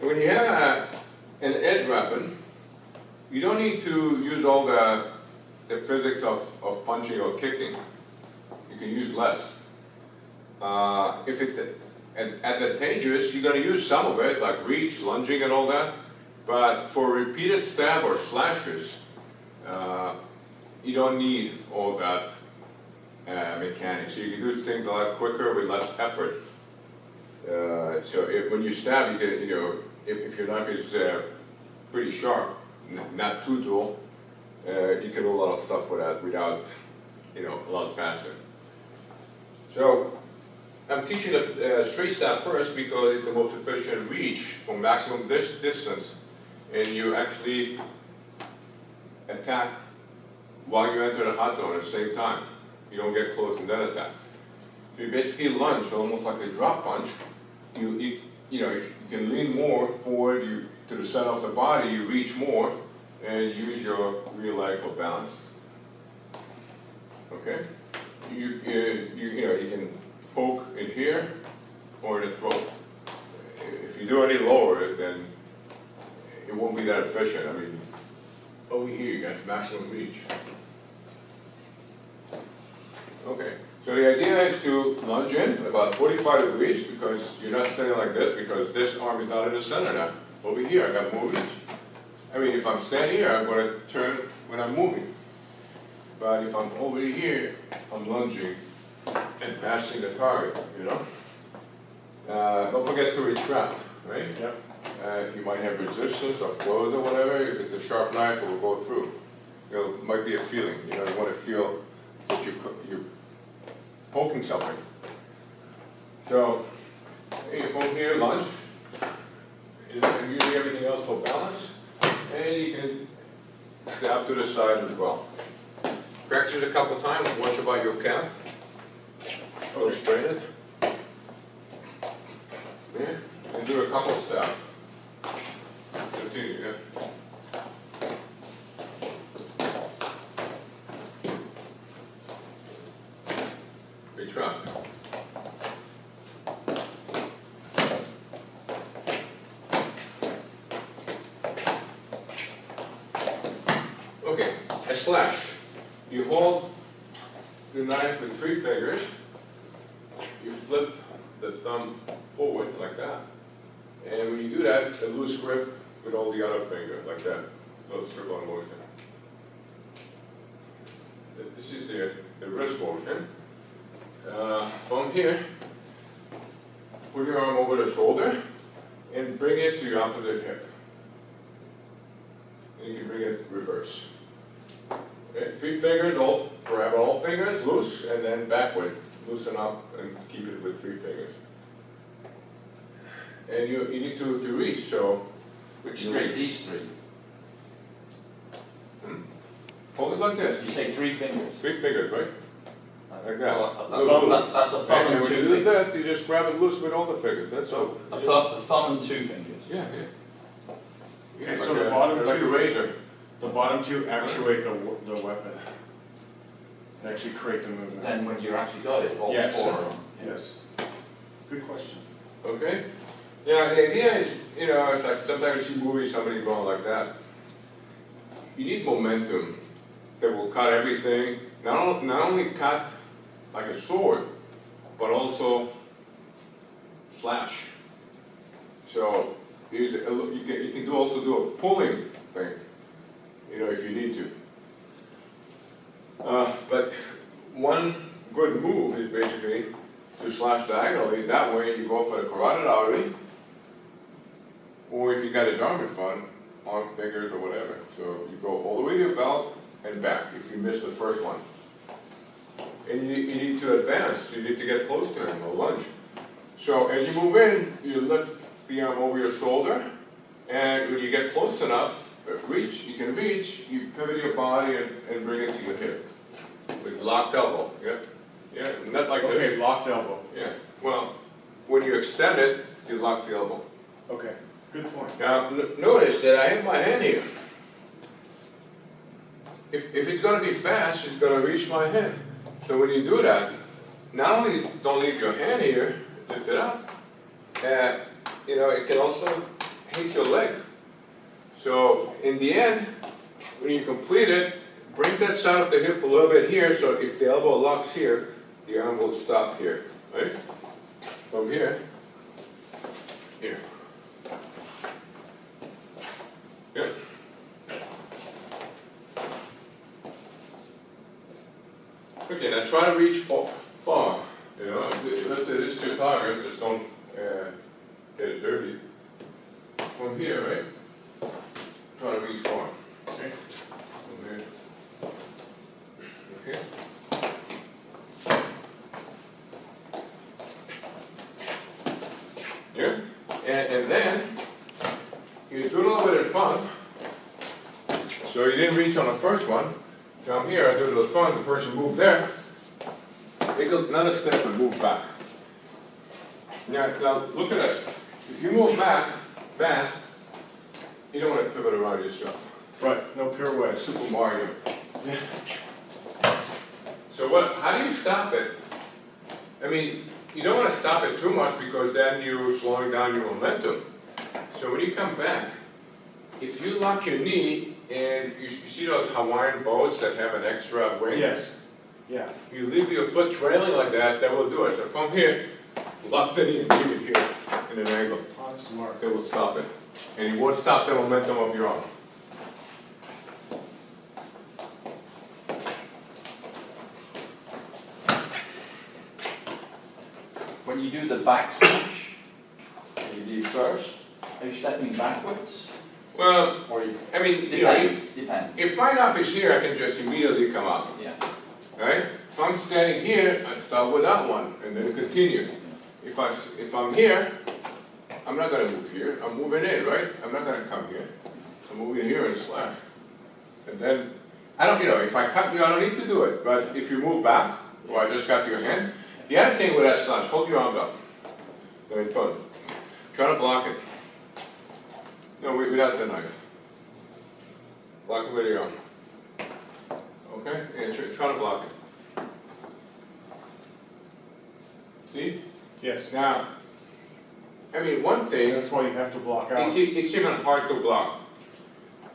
when you have an edge weapon, you don't need to use all the physics of punching or kicking. You can use less. If it's advantageous, you're going to use some of it, like reach, lunging, and all that. But for repeated stab or slashes, you don't need all that mechanics. So you can do things a lot quicker with less effort. So when you stab, you get, if your knife is pretty sharp, not too dull, you can do a lot of stuff with that without, a lot faster. So I'm teaching a straight stab first because it's the most efficient reach for maximum distance, and you actually attack while you enter the hot zone at the same time. You don't get close and then attack. So you basically lunge, almost like a drop punch. If you can lean more forward to the center of the body, you reach more and use your rear leg for balance. Okay? You can poke in here or in the throat. If you do any lower, then it won't be that efficient. I mean, over here you got maximum reach. Okay, so the idea is to lunge in about 45 degrees because you're not standing like this because this arm is not in the center now. Over here I got more reach. I mean, if I'm standing here, I'm going to turn when I'm moving. But if I'm over here, I'm lunging and passing the target, Don't forget to retrap, right? Yep. You might have resistance or close or whatever. If it's a sharp knife, it will go through. It might be a feeling. You want to feel that you're poking something. So, you poke here, lunge. I'm using everything else for balance. And you can stab to the side as well. Practice it a couple of times. Watch about your calf. Or straighten it. Yeah. And do a couple of stabs. Continue, yeah. Retrap. Okay, a slash. You hold the knife with 3 fingers. You flip the thumb forward like that. And when you do that, a loose grip with all the other fingers, like that. Little circle motion. This is the wrist motion. From here, put your arm over the shoulder and bring it to your opposite hip. And you can bring it reverse. Okay, 3 fingers, grab all fingers, loose, and then backwards. Loosen up and keep it with 3 fingers. And you need to reach, so which three? These 3. Hold it like this. You say 3 fingers? 3 fingers, right? Like that. That's a thumb and 2 fingers. When you do that, you just grab it loose with all the fingers. That's all. A thumb and 2 fingers. Yeah. Okay, so the bottom like 2 a razor. The bottom 2 actuate the weapon. They actually create the movement. Then when you actually got it, all Yes. 4 of them. Yes. Good question. Okay. Yeah, the idea is, it's like sometimes you see movies, somebody going like that. You need momentum that will cut everything. Not only cut like a sword, but also slash. So you can also do a pulling thing, if you need to. But one good move is basically to slash diagonally. That way you go for the carotid artery, or if you got his arm in front, arm fingers or whatever. So you go all the way to your belt and back if you miss the first one. And you need to advance. You need to get close to him or lunge. So as you move in, you lift the arm over your shoulder, and when you get close enough, you can reach, you pivot your body and bring it to your hip. With locked elbow, yeah, and that's like this. Okay, locked elbow. Yeah, well, when you extend it, you lock the elbow. Okay, good point. Now, notice that I have my hand here. If it's going to be fast, it's going to reach my hand. So when you do that, not only don't leave your hand here, lift it up, it can also hit your leg. So in the end, when you complete it, bring that side of the hip a little bit here, so if the elbow locks here, the arm will stop here, right? From here, here. Good. Okay, now try to reach far. You know, let's say this is your target, just don't get it dirty. From here, right? Try to reach far. Okay. From here. Okay. Yeah? And then, you do a little bit in front. So you didn't reach on the first one. Jump here, I do it in the front, the person moved there. Take another step and move back. Now look at this. If you move back fast, you don't want to pivot around yourself. Right, no pirouette. Super Mario. Yeah. So how do you stop it? I mean, you don't want to stop it too much because then you're slowing down your momentum. So when you come back, if you lock your knee and you see those Hawaiian boats that have an extra wing? Yes. Yeah. You leave your foot trailing like that, that will do it. So from here, lock the knee and leave it here in an angle. Oh, that's smart. That will stop it. And it won't stop the momentum of your arm. When you do the back snatch, what do you do first? Are you stepping backwards? Well, Or you, I mean, you know, depends. if my knife is here, I can just immediately come out. Yeah. Right? If I'm standing here, I start with that one and then continue. If I'm here, I'm not going to move here. I'm moving in, right? I'm not going to come here. I'm moving here and slash. And then, I don't, if I cut you, I don't need to do it. But if you move back, or I just got to your hand, the other thing with that slash, hold your arm up. Very fun. Try to block it. No, without the knife. Block it with your arm. Okay? And try to block it. See? Yes. Now, I mean, one thing, That's why you have to block out. it's even hard to block.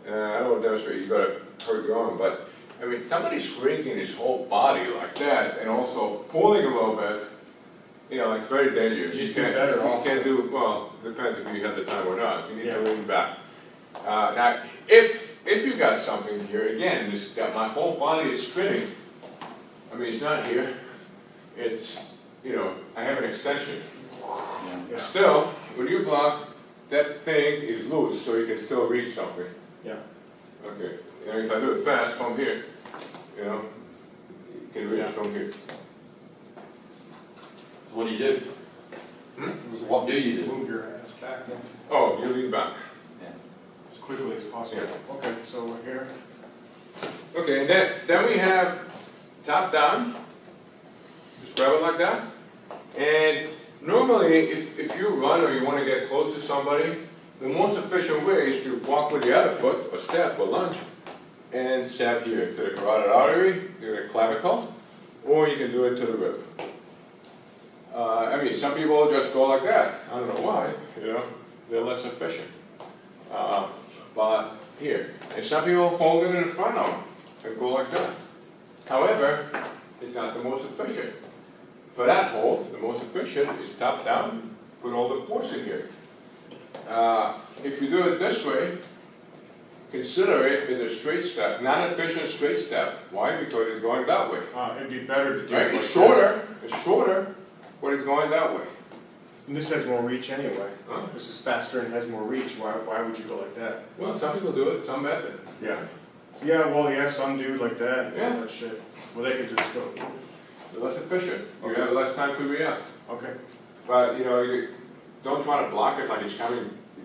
I don't know if that's where you gotta hurt your arm, but I mean, somebody's shrinking his whole body like that and also pulling a little bit, it's very dangerous. You'd be better off You can't do, well, depends if you have the time or not. You need to lean back. Now, if you got something here, again, my whole body is spinning. I mean, it's not here. It's, I have an extension. Yeah. Still, when you block, that thing is loose, so you can still reach something. Yeah. Okay. And if I do it fast from here, you can reach from here. So what do you do? So what do you do? Move your ass back Oh, you lean back. as quickly as possible. Yeah. Okay, so we're here. Okay, and then we have top down. Just grab it like that. And normally, if you run or you want to get close to somebody, the most efficient way is to walk with the other foot, or step, or lunge, and stab here to the carotid artery, to the clavicle, or you can do it to the rib. I mean, some people just go like that. I don't know why, they're less efficient. But here, and some people hold it in front of them and go like that. However, it's not the most efficient. For that hold, the most efficient is top down, put all the force in here. If you do it this way, consider it as a straight step, not an efficient straight step. Why? Because it's going that way. It'd be better to do Right? it like It's this. shorter, but it's going that way. And this has more reach anyway. Huh? This is faster and has more reach. Why would you go like that? Well, some people do it, some method. Yeah. Yeah, well, yeah, some do like that. Yeah. That shit. Well, they could just go. They're less efficient. You Okay. have less time to react. Okay. But, you don't try to block it like it's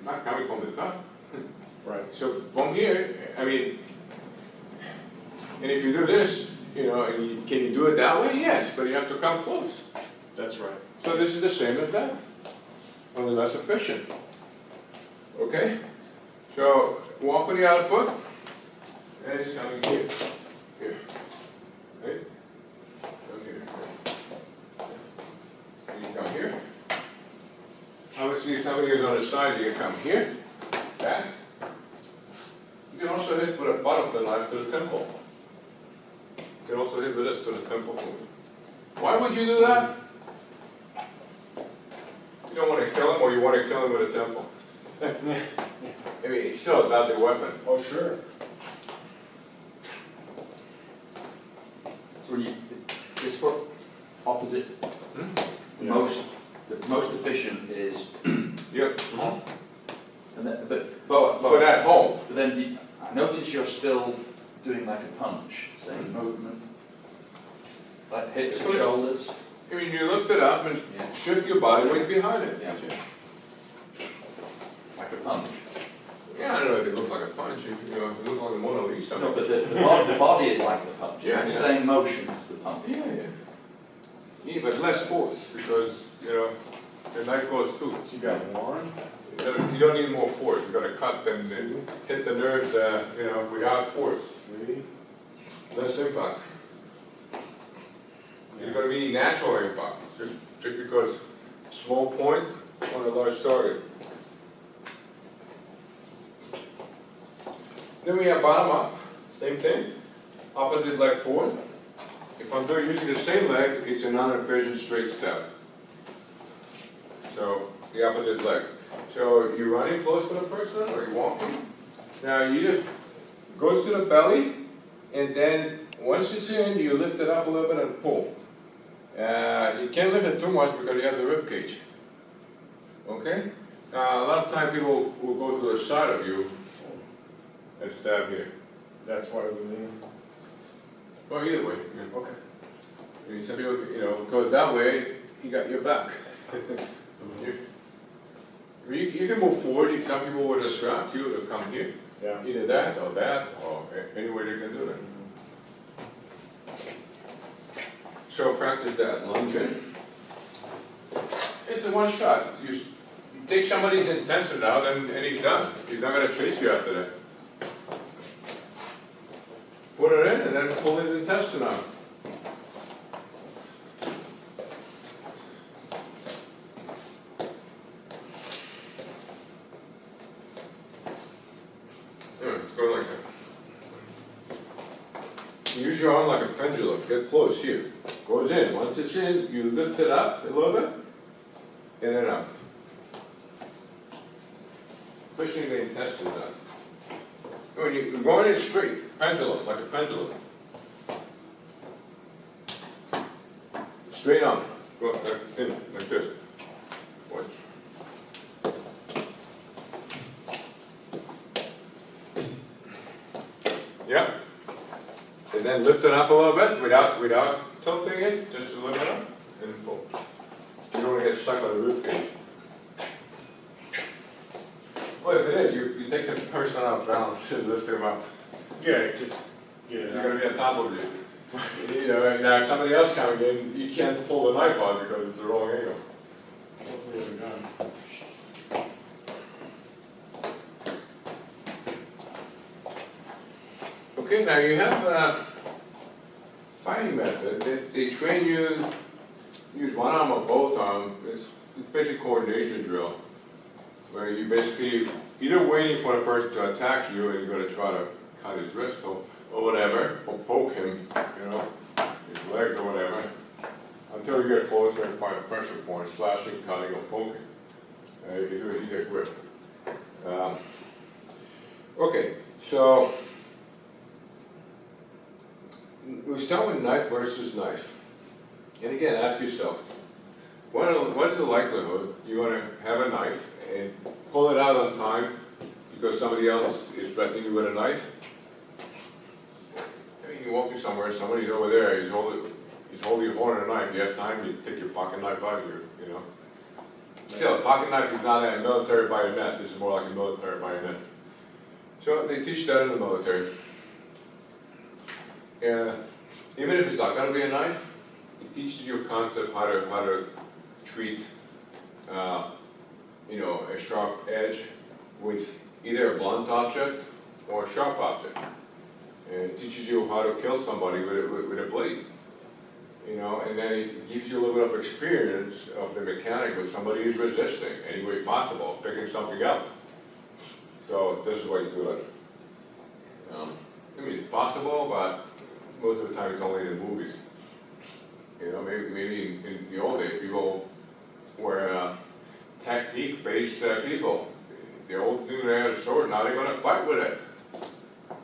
not coming from the top. Right. So from here, I mean, and if you do this, can you do it that way? Yes, but you have to come close. That's right. So this is the same as that, only less efficient. Okay? So walk with the outer foot, and it's coming here. Here. Right? Come here. And you come here. Obviously, if somebody is on the side, you come here. back. You can also hit with a butt of the knife to the temple. You can also hit with this to the temple. Why would you do that? You don't want to kill him, or you want to kill him with a temple. I mean, it's still a deadly weapon. Oh, sure. So when you, this for opposite, the most efficient is Yep. on. And then, but For that home. then you, notice you're still doing like a punch, same movement. Like hips and shoulders. I mean, you lift it up and shift your body weight behind it. Yeah. Like a punch. Yeah, I don't know if it looks like a punch. You know, it looks like a Mona Lisa. No, but the body is like the punch. Yeah, It's the same motion as the punch. Yeah, but less force because, you know, the knife goes through. So you got one, You don't need more force. You got to cut them and hit the nerves, you know, without force. 3. Less impact. You're going to be natural impact, just because small point on a large target. Then we have bottom up, same thing, opposite leg forward. If I'm using the same leg, it's a non-efficient straight step. So the opposite leg. So you're running close to the person or you're walking. Now you goes to the belly, and then once it's in, you lift it up a little bit and pull. You can't lift it too much because you have the rib cage. Okay? A lot of time people will go to the side of you and stab here. that's why we lean. Well, either way. Yeah. Okay. I mean, some people, you know, goes that way, you got your back. You can move forward. Some people will distract you to come here. Yeah. Either that, or any way they can do that. So practice that, lunge in. It's a one shot. You take somebody's intestine out and he's done. He's not going to chase you after that. Put it in and then pull his intestine out. It's going like that. Use your arm like a pendulum. Get close here. Goes in. Once it's in, you lift it up a little bit, in and out. Pushing the intestines out. When you're going in straight, pendulum, like a pendulum. Straight on. Go in, like this. Watch. Yeah. And then lift it up a little bit without tilting it, just a little bit up, and pull. You don't want to get stuck on the rib cage. Well, if it is, you take the person out of balance and lift him up. Yeah, just get it You're out. going to be on top of it. You know, now somebody else coming in, you can't pull the knife out because it's the wrong angle. Hopefully we're done. Okay, now you have a fighting method. They train you use one arm or both arms. It's basically a coordination drill, where you basically either waiting for the person to attack you and you're going to try to cut his wrist or whatever, or poke him, you know, his legs or whatever, until you get closer and find a pressure point, slashing, cutting, or poking. You can do it either grip. Okay, so we start with knife versus knife. And again, ask yourself, what is the likelihood you're going to have a knife and pull it out on time because somebody else is threatening you with a knife? I mean, you're walking somewhere, somebody's over there, he's holding a knife, you have time, you take your pocket knife out here, you know. Still, a pocket knife is not a military bayonet, this is more like a military bayonet. So they teach that in the military. And even if it's not going to be a knife, it teaches you a concept how to treat, you know, a sharp edge with either a blunt object or a sharp object. And it teaches you how to kill somebody with a blade. You know, and then it gives you a little bit of experience of the mechanic when somebody is resisting any way possible, picking something up. So this is why you do it. I mean, it's possible, but most of the time it's only in the movies. You know, maybe in the old days, people were technique-based people. The old knew they had a sword, now they're gonna fight with it.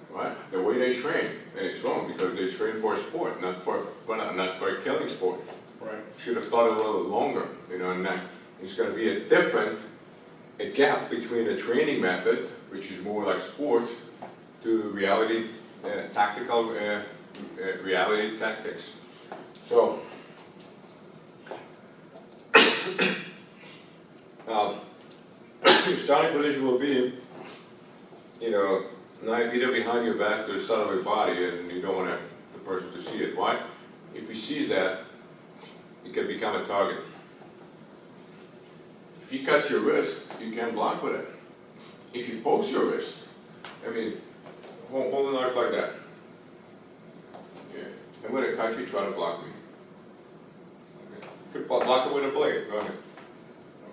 Right? The way they train, and it's wrong because they train for a sport, not for a killing sport. Right. Should have thought a little longer, you know, and that it's going to be a gap between the training method, which is more like sports, to reality, tactical reality tactics. So, your starting position will be, you know, knife either behind your back or the side of your body, and you don't want the person to see it. Why? If he sees that, it can become a target. If he cuts your wrist, you can't block with it. If he pokes your wrist, I mean, hold the knife like that. Yeah. I'm going to cut you, try to block me. Okay. You could block it with a blade. Go ahead.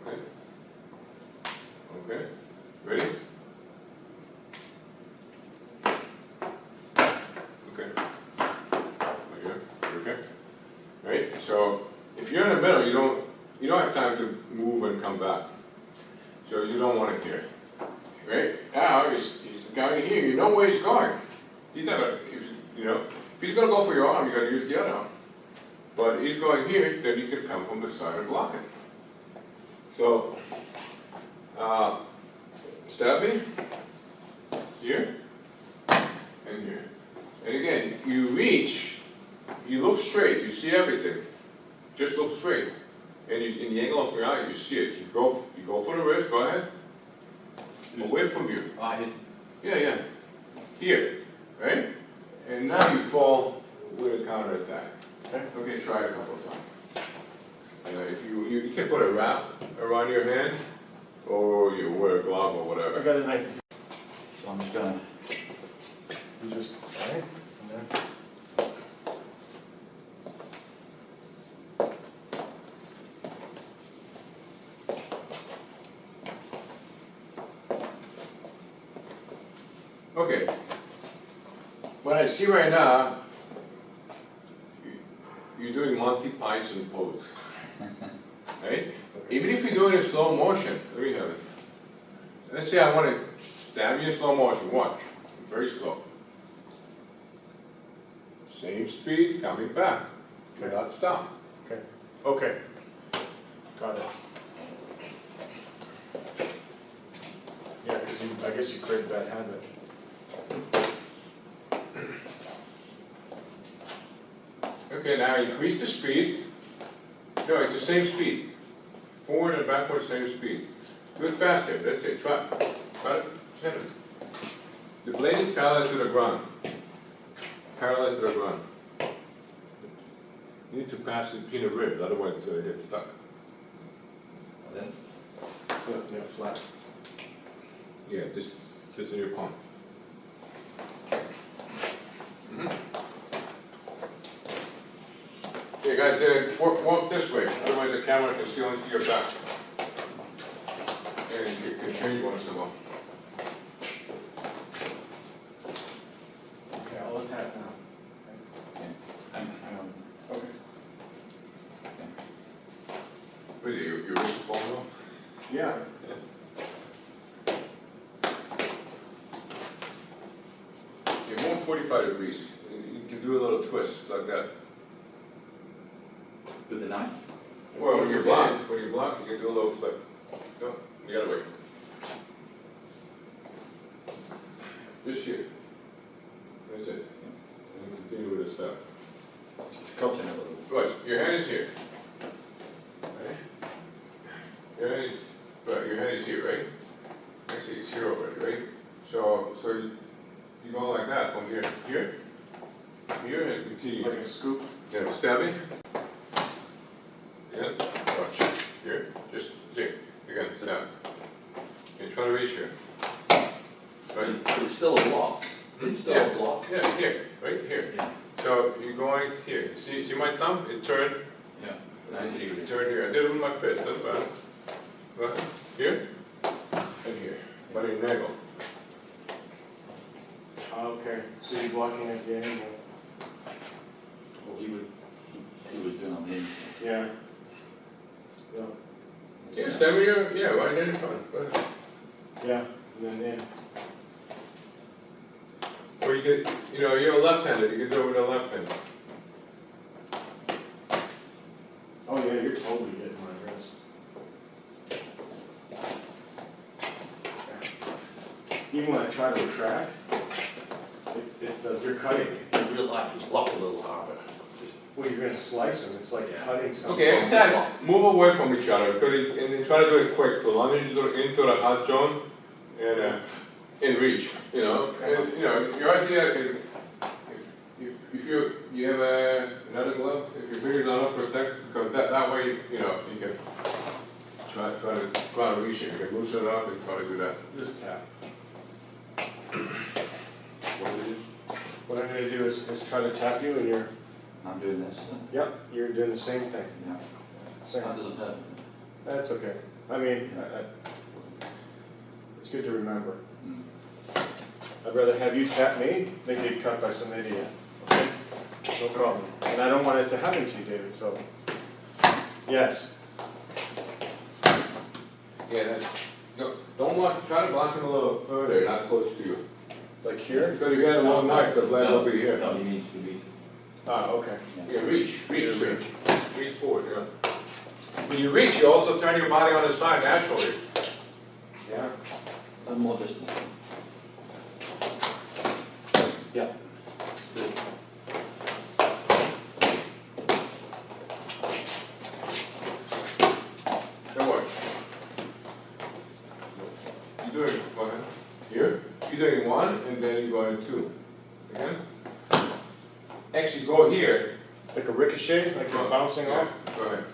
Okay. Okay. Ready? Okay. Right here. Okay. Right? So if you're in the middle, you don't have time to move and come back. So you don't want it here. Right? Now he's going here, you know where he's going. He's never, you know, if he's gonna go for your arm, you gotta use the other arm. But he's going here, then you can come from the side and block it. So stab me here and here. And again, if you reach, you look straight, you see everything. Just look straight. And in the angle of your eye, you see it. You go for the wrist, go ahead. Away from you. Yeah. Here, right? And now you fall with a counter attack. Okay, try it a couple of times. If you can put a wrap around your hand, or you wear a glove or whatever. I got a knife. So I'm just gonna. You just, all right, and then. Okay. What I see right now, you're doing Monty Python pose. Right? Even if you do it in slow motion, let me have it. Let's say I want to stab you in slow motion. Watch. Very slow. Same speed, coming back. Without stop. Okay. Got it. Yeah, because I guess you created that habit. Okay, now increase the speed. No, it's the same speed. Forward and backward, same speed. Do it faster. That's it. Try it. Hit it. The blade is parallel to the ground. Parallel to the ground. You need to pass it between the ribs, otherwise it's going to get stuck. And then Yeah, flat. Yeah, this sits in your palm. Okay, guys, walk this way, otherwise the camera can see only to your back. And you can change once in a while. Okay, I'll attack now. Okay. What is it, your wrist is falling off? Yeah. Okay, more than 45 degrees. You can do a little twist like that. with the knife. Well, when you block, you can do a little flip. No, the other way. Just here. That's it. And continue with the step. It comes in a little. Right, your hand is here. Right? Your hand is here, right? Actually, it's here already, right? So you go like that from here, and continue. Like a scoop. Yeah, stabbing. Yeah, watch. Here, just see. Again, stab. And try to reach here. Right. But it's still a block. It's still a block. Yeah, here, right here. Yeah. So you're going here. See my thumb? It turned. Yeah. 90 It degrees. turned here. I did it with my fist. Doesn't matter. But here and here. But in an angle. Okay, so you're blocking at the angle. Well, he was doing on the inside. Yeah. Yeah. Yeah, stand with your, yeah, right in front. Go ahead. Yeah, and then in. Or you could, you know, you're a left-handed, you can do it with a left hand. Oh yeah, you're totally getting my wrist. Even when I try to retract, you're cutting. In real life, he's locked a little harder. Well, you're gonna slice them, it's like cutting something. Okay, attack, move away from each other, because and then try to do it quick, so lunge into the hot zone and reach, you know. And, you know, your idea is, if you have another glove, if your fingers are not protected, because that way, you know, you can try to reach it, you can loosen it up and try to do that. Just tap. What do you do? What I'm gonna do is try to tap you and you're, I'm doing this. yep, you're doing the same thing. Yeah. Same. That doesn't hurt. That's okay. I mean, it's good to remember. Mm. I'd rather have you tap me than get cut by some idiot. Okay? No problem. And I don't want it to happen to you, David, so. Yes. Yeah, that's, don't block, try to block him a little further, not close to you. Like here? Because if you had a long knife, the blade will be here. No, he needs to be. Ah, okay. Yeah, reach forward, yeah. When you reach, you also turn your body on the side naturally. Yeah. A little more distance. Yeah. Good. Now watch. You're doing, go ahead. Here, you're doing one, and then you're going two. Again. Actually, go here. Like a ricochet, like you're bouncing Yeah, off? go ahead.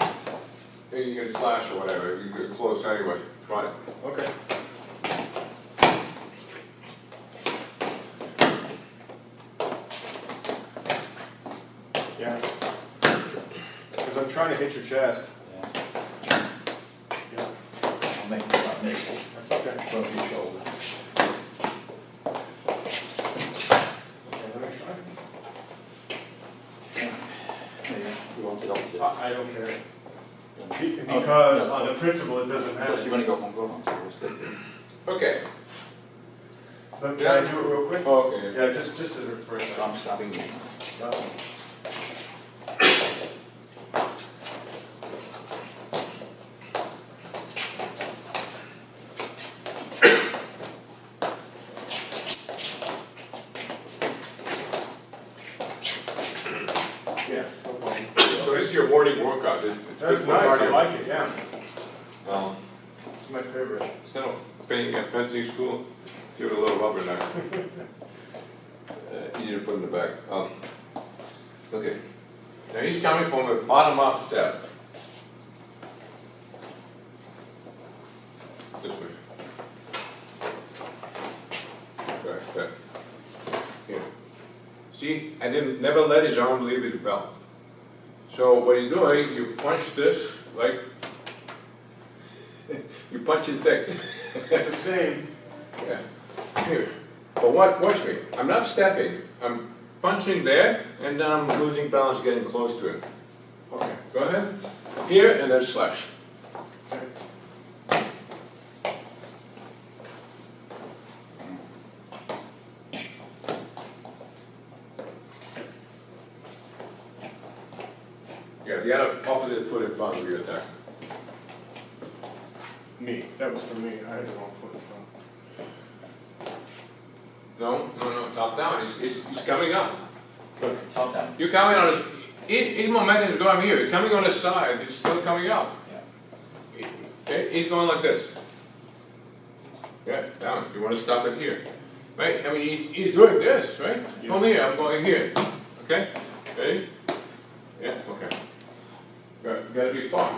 Then you can slash or whatever, you get close anyway. Try it. Okay. Yeah. Because I'm trying to hit your chest. Yeah. Yeah. I'll make that miss. That's okay. Above your shoulder. Okay, let me try. There you go. You want it opposite. I don't care. Because on the principle, it doesn't Because matter. you're going to go from ground, so we'll stick to it. Okay. But can I do it real quick? Oh, okay. Yeah, just for a So second. I'm stabbing you. No. Yeah, no problem. So this is your morning workout. It's That's good for nice, I cardio. like it, yeah. Um, It's my favorite. Instead of paying at fencing school, give it a little rubber knife. Easier to put in the bag. Okay. Now he's coming from a bottom-up step. This way. Okay, okay. Here. See, I didn't never let his arm leave his belt. So what you're doing, you punch this, like, you punch his dick. It's the same. Yeah. Here. But watch me. I'm not stepping. I'm punching there, and then I'm losing balance, getting close to him. Okay. Go ahead. Here, and then slash. Okay. Yeah, the other opposite foot in front of your attack. Me, that was for me, I had the wrong foot in front. No, top down. He's coming up. Good. Top down. You're coming on his momentum is going here. You're coming on his side. It's still coming up. Yeah. Okay, he's going like this. Yeah, down. You want to stop it here, right? I mean, he's doing this, right? Yeah. Come here. I'm going here. Okay. Ready? Yeah. Okay. You gotta be far.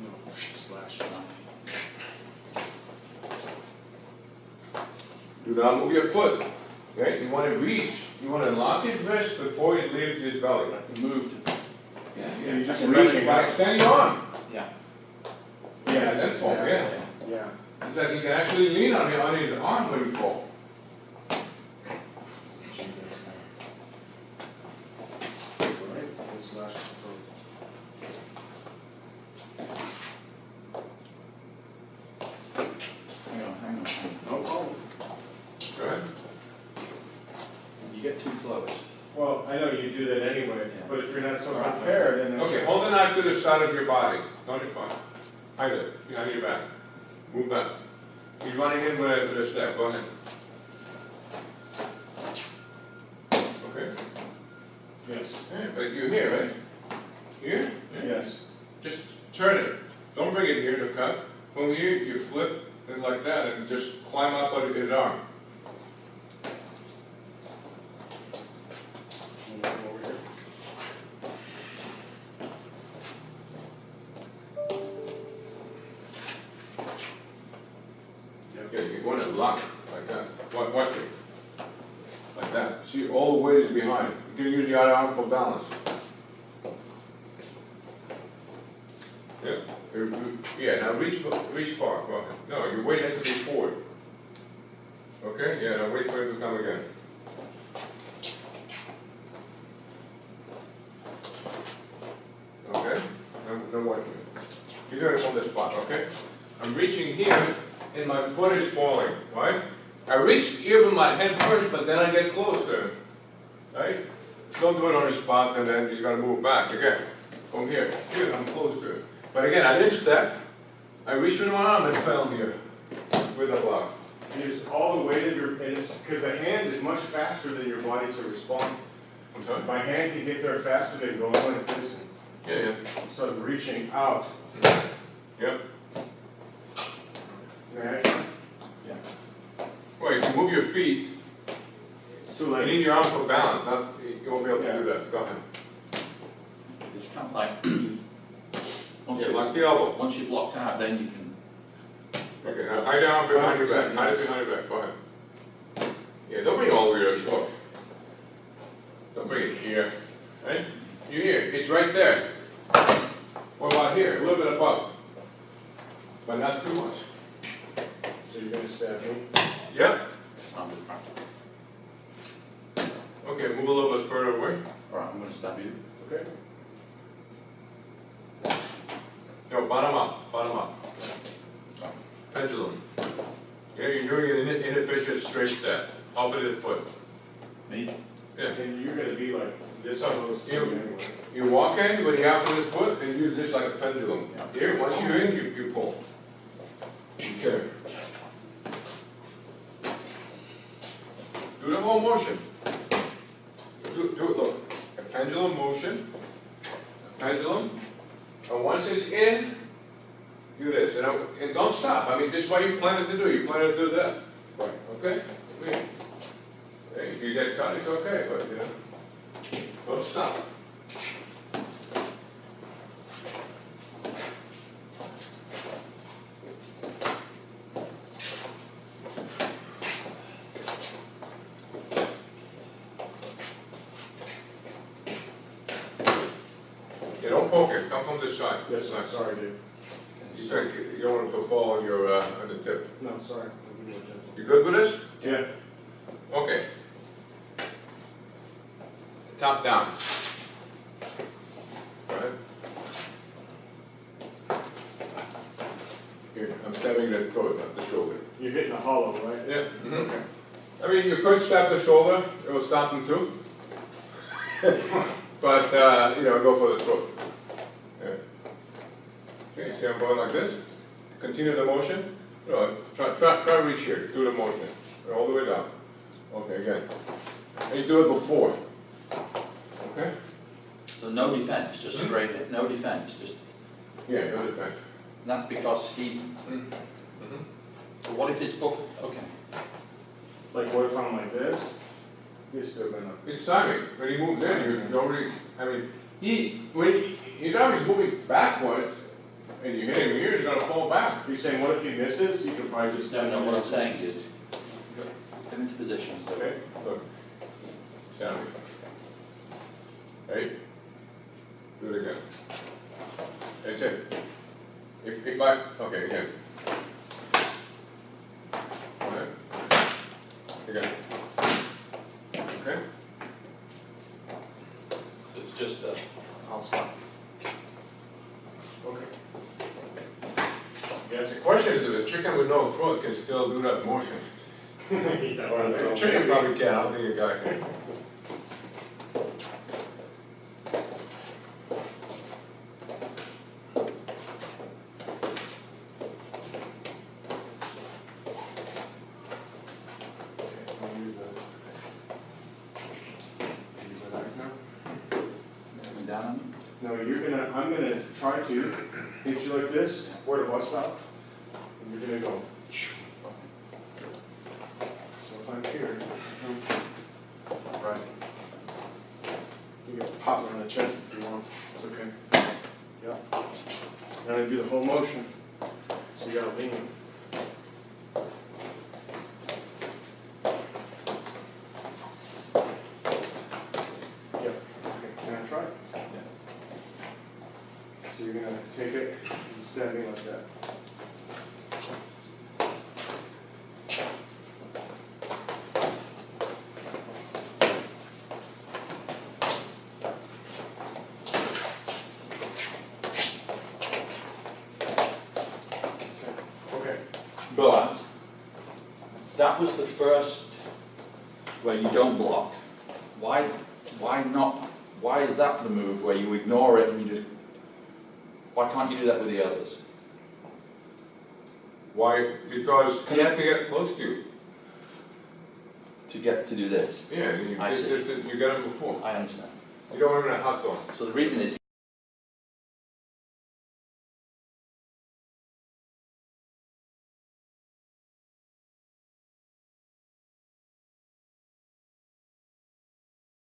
No, slash. Do not move your foot. Okay? You want to reach. You want to lock his wrist before he leaves his belly. You moved. Yeah, you're just And reaching by out. extending your arm. Yeah. Yeah, that's all, yeah. Yeah. It's like he can actually lean on his arm when he falls. Right, let's slash the code. Hang on. No problem. Go ahead. You get too close. Well, I know you do that anyway, Yeah. but if you're not so prepared, then it's. Okay, hold the knife to the side of your body, not in front. Hide it, behind your back. Move back. He's running in with a step, go ahead. Okay, Yes, yeah, but you're here, right? Here? Yeah. yes. Just turn it. Don't bring it here to cuff. From here, you flip it like that and just climb up on his arm. Move over here. Okay, you're going to lock like that. Watch it. Like that. See, all the weight is behind. You can use the other arm for balance. Yeah. Yeah, now reach far. Go ahead. No, your weight has to be forward. Okay? Yeah, now wait for him to come again. Okay? Now watch me. You're doing it from the spot, okay? I'm reaching here, and my foot is falling, right? I reach here with my hand first, but then I get closer, right? Don't do it on the spot, and then he's gonna move back again. From here, I'm close to it. But again, I didn't step. I reached with my arm and fell here with a block. And use all the weight of your, and it's, because the hand is much faster than your body to respond. I'm sorry? My hand can get there faster than going like this, Yeah, yeah. instead of reaching out. Yep. Imagine. Yeah. Well, if you move your feet, It's too you late. need your arms for balance, not, you won't be able to do that. Go ahead. It's kind of like you've, Yeah, lock the elbow. once you've locked out, then you can. Okay, now hide the arm behind your back. Hide it behind your back. Go ahead. Yeah, don't bring it all the way to your shoulder. Don't bring it here. Right? You here. It's right there. What about here? A little bit above. But not too much. So you're gonna stab me? Yeah? I'm just practicing. Okay, move a little bit further away. All right, I'm going to stab you. Okay. No, bottom up. Bottom up. Oh. Pendulum. Yeah, you're doing an inefficient straight step. Opposite foot. Me? Yeah. And you're gonna be like this So, close to you- me anyway. You walk in with the opposite foot and use this like a pendulum. Here, once you're in, you pull. Okay. Do the whole motion. Do it, look. A pendulum motion. A pendulum. And once it's in, do this. And don't stop. I mean, this is what you plan to do. You plan to do that. Right. Okay? Hey, if you get cut, it's okay, but you know, don't stop. Yeah, don't poke it. Come from this side. Yes, I'm sorry, dude. You don't want it to fall on your on the tip. No, sorry. I'll be more gentle. You good with this? Yeah. Okay. Top down. Go ahead. Here, I'm stabbing the throat, not the shoulder. You're hitting the hollow, right? Yeah. Okay. I mean, you could stab the shoulder, it will stop them too. But, you know, go for the throat. Yeah. Okay, see I'm going like this? Continue the motion. No, try to reach here, do the motion. All the way down. Okay, again. And you do it before. Okay? So no defense, just straight in. No defense, just. Yeah, no defense. And that's because he's. So what if his foot? Okay. Like what if I'm like this? You're still gonna. It's timing. When he moves in, you don't really, I mean, he's always moving backwards, and you hit him here, he's gonna fall back. You're saying what if he misses? You could probably just. No, what I'm saying is, get into position. So Okay, look. Stand me. Ready? Do it again. That's it. If I, okay, again. Again. Okay? So it's just I'll stop. Okay. The Yes? question is if a chicken with no throat can still do that motion. Yeah, well, A chicken probably can, I don't think a guy can. Coming down on No, I'm gonna try to hit you like this, where the bus stop, and you're gonna go. So if I'm here, right. You can pop me on the chest if you want, it's okay. Yeah. And I'm gonna do the whole motion, so you gotta lean. Yeah, okay, can I try? So you're gonna take it and stab me like that. Okay. Boaz, that was the first where you don't block. Why not? Why is that the move where you ignore it and you just? Why can't you do that with the others? Why? Because you have to get close to you. To get to do this. Yeah, I see. you got him before. I understand. You don't want him in a hot zone. So the reason is